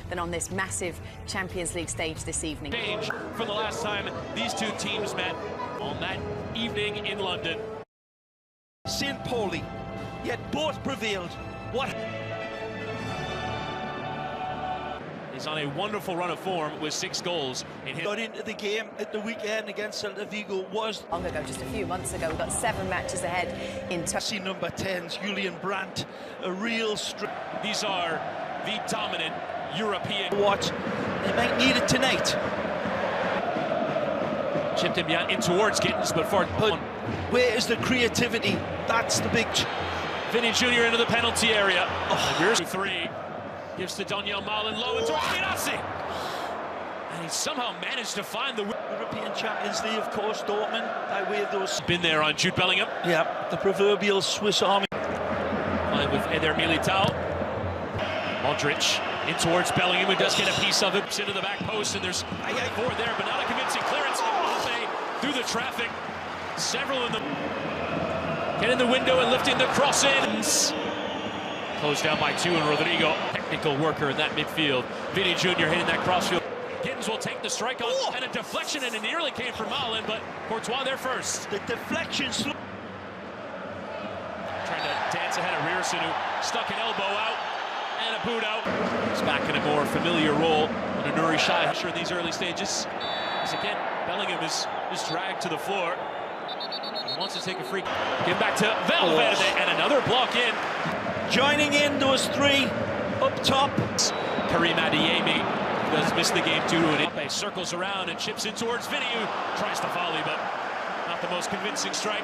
than on this massive Champions League stage this evening. Change from the last time these two teams met on that evening in London. St. Pauli, yet both prevailed. What? He's on a wonderful run of form with 6 goals. Got into the game at the weekend against Celta Vigo was Long ago, just a few months ago, we've got 7 matches ahead in see number 10's Julian Brandt, a real These are the dominant European. What? They might need it tonight. Chipped him in towards Gittins, but where is the creativity? That's the big. Vinny Jr. into the penalty area. Here's 3. Gives to Daniel Malin low into Girassi. And he somehow managed to find the European Champions League, of course, Dortmund, by way of those. Been there on Jude Bellingham. Yeah, the proverbial Swiss Army. Playing with Eder Militao. Modric in towards Bellingham, who does get a piece of it. Into the back post, and there's forward there, but not a convincing clearance. Mbappe through the traffic. Several in the... Getting the window and lifting the cross in. Closed down by 2, and Rodrigo, technical worker in that midfield. Vinny Jr. hitting that crossfield. Gittins will take the strike on, and a deflection, and it nearly came from Malin, but Courtois there first. The deflection. Trying to dance ahead of Rierson, who stuck an elbow out, and a boot out. He's back in a more familiar role than Nuri Shai. Sure, in these early stages. As again, Bellingham is dragged to the floor. He wants to take a free. Give back to Valverde, and another block in. Joining in those 3 up top. Karim Adeyemi does miss the game due to an Mbappe circles around and chips in towards Vinny, who tries to volley, but not the most convincing strike.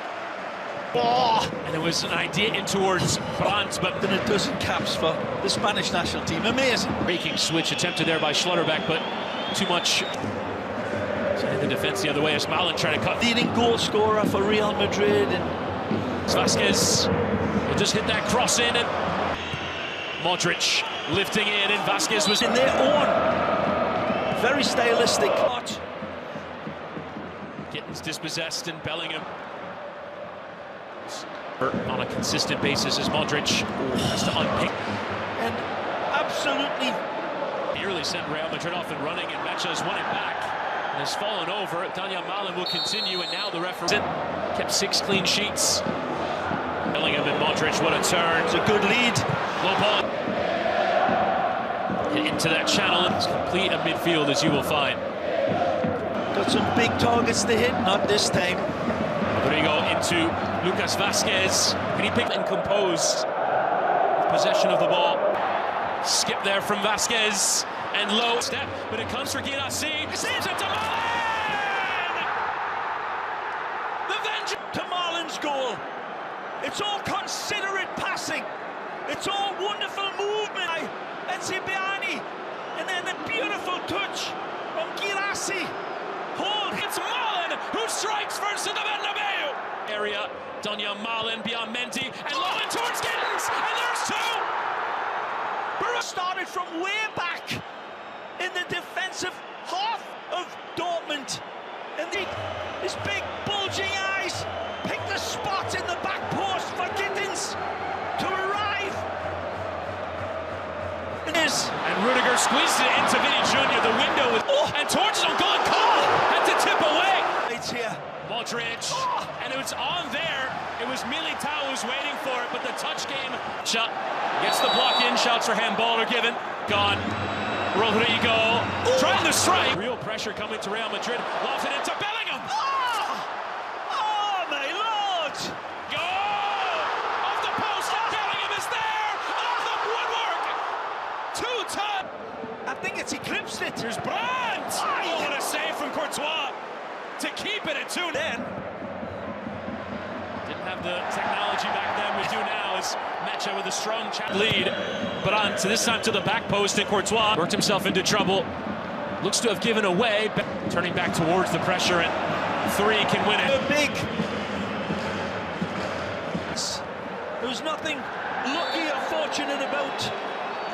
And it was an idea in towards Brandt, but then a dozen caps for the Spanish national team. Amazing. Breaking switch attempted there by Schlotterbeck, but too much. Sending the defense the other way as Malin trying to cut. Leading goal scorer for Real Madrid. And Vasquez will just hit that cross in, and Modric lifting in, and Vasquez was in their own. Very stylistic. Gittins dispossessed, and Bellingham on a consistent basis as Modric has to unpick. And absolutely nearly sent Real Madrid off and running, and Mecha has won it back and has fallen over. Daniel Malin will continue, and now the referee kept 6 clean sheets. Bellingham and Modric, what a turn. It's a good lead. Low ball. Into that channel, and it's complete a midfield, as you will find. Got some big targets to hit, not this time. Rodrigo into Lucas Vasquez. Can he pick and compose possession of the ball? Skip there from Vasquez, and low step, but it comes for Girassi. Saves it to Malin! The vengeance to Malin's goal. It's all considerate passing. It's all wonderful movement by Encibiani. And then the beautiful touch from Girassi. Hold. It's Malin who strikes first in the Bernabeu. Area, Daniel Malin beyond Mendy, and low in towards Gittins, and there's 2. Started from way back in the defensive half of Dortmund. And his big bulging eyes picked the spot in the back post for Gittins to arrive. And Rudiger squeezed it into Vinny Jr. The window was and towards his own goal. Had to tip away. It's here. Modric, and it was on there. It was Militao who's waiting for it, but the touch game shot gets the block in. Shouts for handball are given. Gone. Rodrigo trying to strike. Real pressure coming to Real Madrid. Lofts it into Bellingham. Oh my lord! Goal! Off the post. Bellingham is there. Off the woodwork. 2-ton. I think it's eclipsed it. Here's Brandt. Oh, what a save from Courtois to keep it at 2. Then didn't have the technology back then. We do now as Mecha with a strong lead, but on to this time to the back post, and Courtois worked himself into trouble. Looks to have given away, turning back towards the pressure, and 3 can win it. Big. There was nothing lucky or fortunate about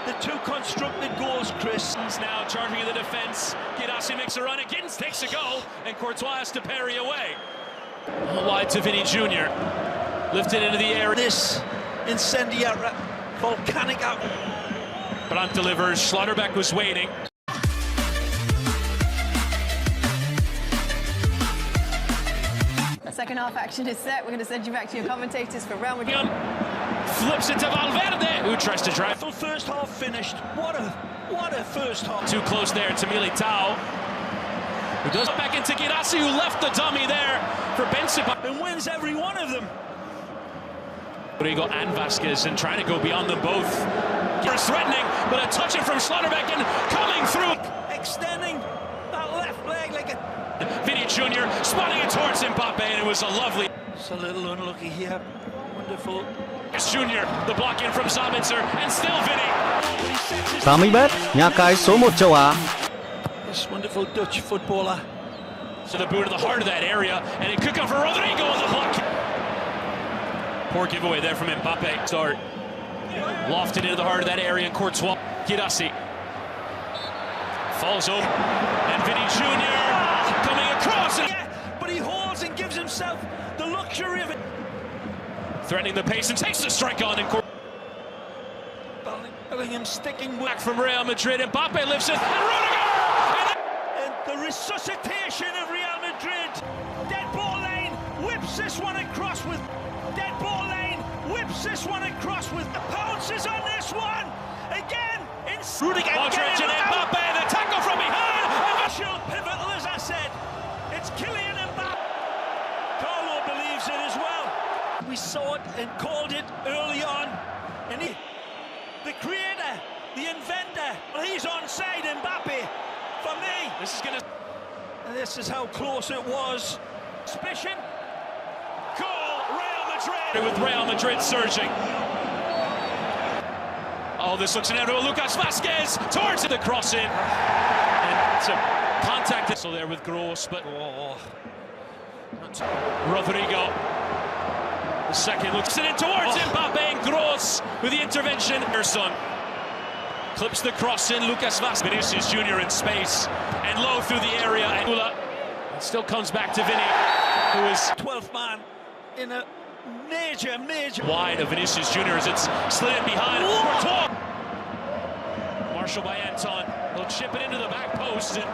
the 2 constructed goals, Chris. Now charging in the defense. Girassi makes a run. Gittins takes a go, and Courtois has to parry away. Wide to Vinny Jr. Lifted into the air. This incendiary volcanic out. Brandt delivers. Schlotterbeck was waiting. The second half action is set. We're going to send you back to your commentators for Real Madrid. Flips it to Valverde, who tries to drive. First half finished. What a first half. Too close there to Militao, who does back into Girassi, who left the dummy there for Benzema. And wins every one of them. Rodrigo and Vasquez, and trying to go beyond them both. Here's threatening, but a touch it from Schlotterbeck and coming through. Extending that left leg like a... Vinny Jr. spotting it towards Mbappe, and it was a lovely... It's a little unlucky here. Wonderful. It's Jr. The block in from Sabitzer, and still Vinny. Sami Bet, nhà cái số 1 châu Á. This wonderful Dutch footballer. So the boot to the heart of that area, and it could come for Rodrigo on the block. Poor giveaway there from Mbappe. Start lofted into the heart of that area, and Courtois. Girassi falls over, and Vinny Jr. coming across. Yeah, but he holds and gives himself the luxury of it. Threatening the pace and takes the strike on. And Bellingham sticking back from Real Madrid. Mbappe lifts it, and Rudiger! And the resuscitation of Real Madrid. Dead ball lane whips this one across with. Dead ball lane whips this one across with. The pounces on this one again. In Rudiger. Modric and Mbappe, the tackle from behind. Pivotal, as I said. It's Kylian Mbappe. Carlo believes it as well. We saw it and called it early on. And the creator, the inventor, well, he's onside, Mbappe. For me, This is gonna. and this is how close it was. Suspicion. Goal, Real Madrid! With Real Madrid surging. Oh, this looks inevitable. Lucas Vasquez towards the cross in. And it's a contact. So there with Gross, but Rodrigo. The second looks it in towards Mbappe, and Gross with the intervention. Erson clips the cross in. Lucas Vasquez. Vinicius Jr. in space and low through the area. And it still comes back to Vinny, who is 12th man in a major wide of Vinicius Jr. as it's slid in behind. Courtois. Marshall by Anton. He'll chip it into the back post, and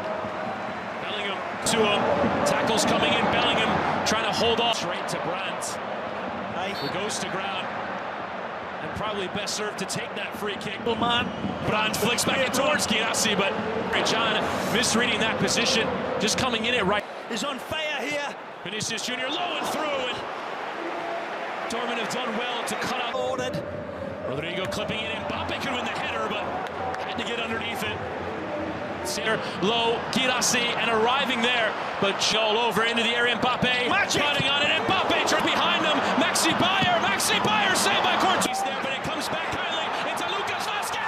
Bellingham to him. Tackles coming in. Bellingham trying to hold off. Straight to Brandt, who goes to ground, and probably best served to take that free kick. man. Brandt flicks back in towards Girassi, but John misreading that position, just coming in it right. Is on fire here. Vinicius Jr. low and through, and Dortmund have done well to cut out. Ordered. Rodrigo clipping it in. Mbappe could win the header, but had to get underneath it. Here, low, Girassi, and arriving there, but all over into the area. Mbappe running on it, and Mbappe behind him. Maxi Bayer saved by Courtois there, but it comes back kindly into Lucas Vasquez,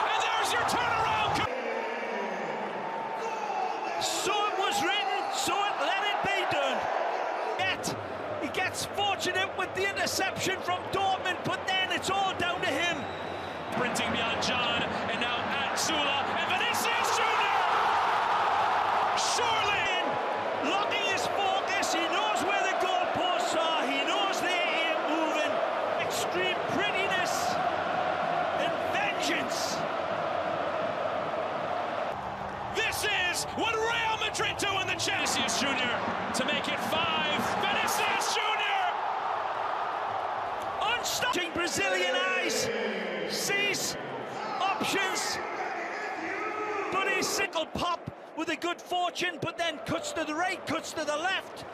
and there's your turnaround. So it was written, so let it be done. Yet he gets fortunate with the interception from Dortmund, but then it's all down to him. Sprinting beyond John, and now at Sula, and Vinicius Jr. Surely Locking his focus, he knows where the goalposts are, he knows they're here moving. Extreme prettiness and vengeance. This is what Real Madrid do in the Vinicius Jr. to make it 5. Vinicius Jr. Unstopping Brazilian eyes, sees options, but he's single pop with a good fortune, but then cuts to the right, cuts to the left,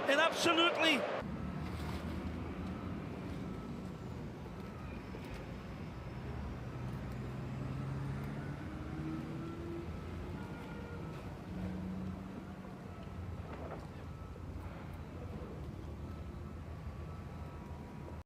and absolutely